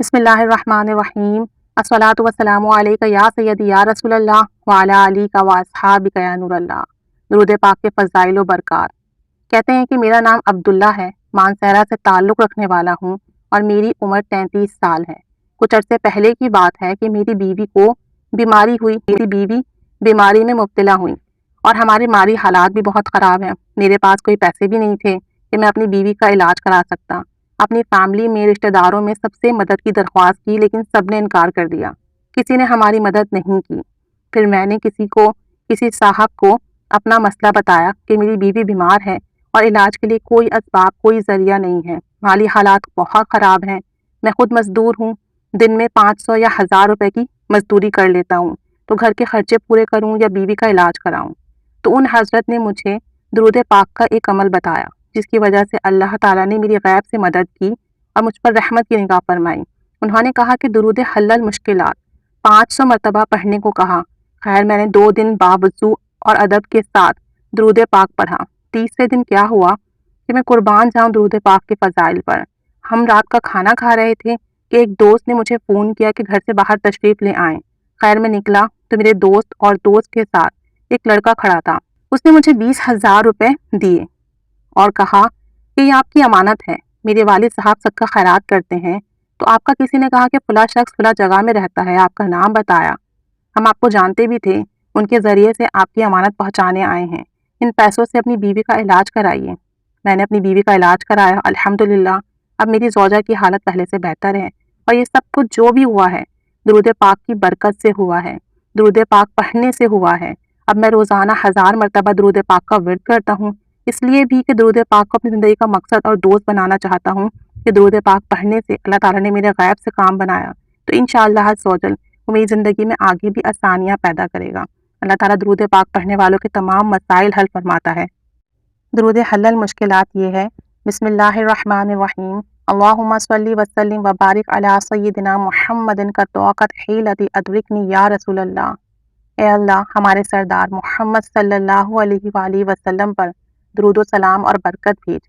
بسم اللہ الرحمن الرحیم، الصلاۃ والسلام علیک یا سیدی یا رسول اللہ وعلی آلک و اصحابک یا نور اللہ۔ درود پاک کے فضائل و برکات۔ کہتے ہیں کہ میرا نام عبداللہ ہے، مانسہرہ سے تعلق رکھنے والا ہوں اور میری عمر 33 سال ہے۔ کچھ عرصے پہلے کی بات ہے کہ میری بیوی کو بیماری ہوئی، میری بیوی بیماری میں مبتلا ہوئی اور ہمارے مالی حالات بھی بہت خراب ہیں۔ میرے پاس کوئی پیسے بھی نہیں تھے کہ میں اپنی بیوی کا علاج کرا سکتا۔ اپنی فیملی میں، رشتہ داروں میں سب سے مدد کی درخواست کی، لیکن سب نے انکار کر دیا، کسی نے ہماری مدد نہیں کی۔ پھر میں نے کسی صاحب کو اپنا مسئلہ بتایا کہ میری بیوی بیمار ہے اور علاج کے لیے کوئی اسباب، کوئی ذریعہ نہیں ہے، مالی حالات بہت خراب ہیں، میں خود مزدور ہوں، دن میں 500 یا 1000 روپے کی مزدوری کر لیتا ہوں، تو گھر کے خرچے پورے کروں یا بیوی کا علاج کراؤں۔ تو ان حضرت نے مجھے درود پاک کا ایک عمل بتایا، جس کی وجہ سے اللہ تعالیٰ نے میری غیب سے مدد کی اور مجھ پر رحمت کی نگاہ فرمائی۔ انہوں نے کہا کہ درود حلال مشکلات 500 مرتبہ پڑھنے کو کہا۔ خیر میں نے 2 دن باوضو اور ادب کے ساتھ درود پاک پڑھا۔ تیسرے دن کیا ہوا کہ میں قربان جاؤں درود پاک کے فضائل پر۔ ہم رات کا کھانا کھا رہے تھے کہ ایک دوست نے مجھے فون کیا کہ گھر سے باہر تشریف لے آئیں۔ خیر میں نکلا تو میرے دوست اور دوست کے ساتھ ایک لڑکا کھڑا تھا۔ اس نے مجھے 20,000 روپے دیے اور کہا کہ یہ آپ کی امانت ہے، میرے والد صاحب صدقہ خیرات کرتے ہیں، تو آپ کا کسی نے کہا کہ فلاں شخص فلاں جگہ میں رہتا ہے، آپ کا نام بتایا، ہم آپ کو جانتے بھی تھے، ان کے ذریعے سے آپ کی امانت پہنچانے آئے ہیں، ان پیسوں سے اپنی بیوی کا علاج کرائیے۔ میں نے اپنی بیوی کا علاج کرایا، الحمدللہ اب میری زوجہ کی حالت پہلے سے بہتر ہے، اور یہ سب کچھ جو بھی ہوا ہے درود پاک کی برکت سے ہوا ہے، درود پاک پڑھنے سے ہوا ہے۔ اب میں روزانہ 1000 مرتبہ درود پاک کا ورد کرتا ہوں، اس لیے بھی کہ درود پاک کو اپنی زندگی کا مقصد اور دوست بنانا چاہتا ہوں کہ درود پاک پڑھنے سے اللہ تعالیٰ نے میرے غیب سے کام بنایا، تو انشاءاللہ عز و جل وہ میری زندگی میں آگے بھی آسانیاں پیدا کرے گا۔ اللہ تعالیٰ درود پاک پڑھنے والوں کے تمام مسائل حل فرماتا ہے۔ درود حلال مشکلات یہ ہے، بسم اللہ الرحمن الرحیم، اللہم صلی وسلم وبارک علی سیدنا محمد کا توقت حیلت ادرکنی یا رسول اللہ۔ اے اللہ ہمارے سردار محمد صلی اللہ علیہ وآلہ وسلم پر درود و سلام اور برکت بھیج۔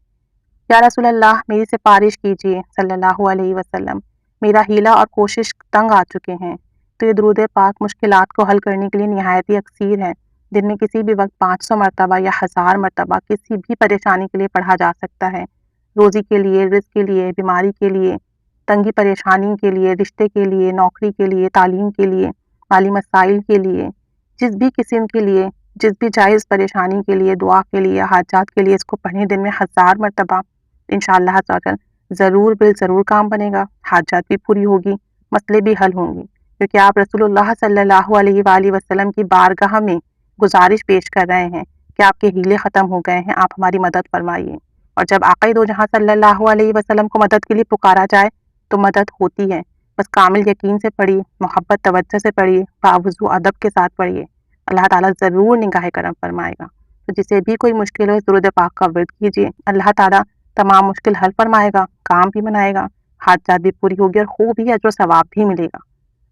یا رسول اللہ میری سفارش کیجیے صلی اللہ علیہ وسلم، میرا ہیلہ اور کوشش تنگ آ چکے ہیں، تو یہ درود پاک مشکلات کو حل کرنے کے لیے نہایت ہی یکسیر ہے۔ دن میں کسی بھی وقت 500 مرتبہ یا 1000 مرتبہ کسی بھی پریشانی کے لیے پڑھا جا سکتا ہے، روزی کے لیے، رزق کے لیے، بیماری کے لیے، تنگی پریشانی کے لیے، رشتے کے لیے، نوکری کے لیے، تعلیم کے لیے، مالی مسائل کے لیے، جس بھی قسم کے لیے، جس بھی جائز پریشانی کے لیے، دعا کے لیے، حاجات کے لیے اس کو پڑھنے دن میں 1000 مرتبہ، انشاءاللہ عز و جل ضرور ضرور کام بنے گا، حاجات بھی پوری ہوگی، مسئلے بھی حل ہوں گے، کیونکہ آپ رسول اللہ صلی اللہ علیہ وآلہ وسلم کی بارگاہ میں گزارش پیش کر رہے ہیں کہ آپ کے ہیلے ختم ہو گئے ہیں، آپ ہماری مدد فرمائیے۔ اور جب آقا دو جہاں صلی اللہ علیہ وسلم کو مدد کے لیے پکارا جائے تو مدد ہوتی ہے، بس کامل یقین سے پڑھیے، محبت توجہ سے پڑھیے، باوضو ادب کے ساتھ پڑھیے، اللہ تعالیٰ ضرور نگاہ کرم فرمائے گا۔ تو جسے بھی کوئی مشکل ہو اس درود پاک کا ورد کیجیے، اللہ تعالیٰ تمام مشکل حل فرمائے گا، کام بھی بنائے گا، حاجات بھی پوری ہوگی اور خوب ہی اجر و ثواب بھی ملے گا۔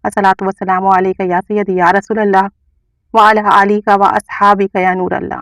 الصلاۃ والسلام علیک یا سیدی یا رسول اللہ وعلی آلک و اصحابک یا نور اللہ۔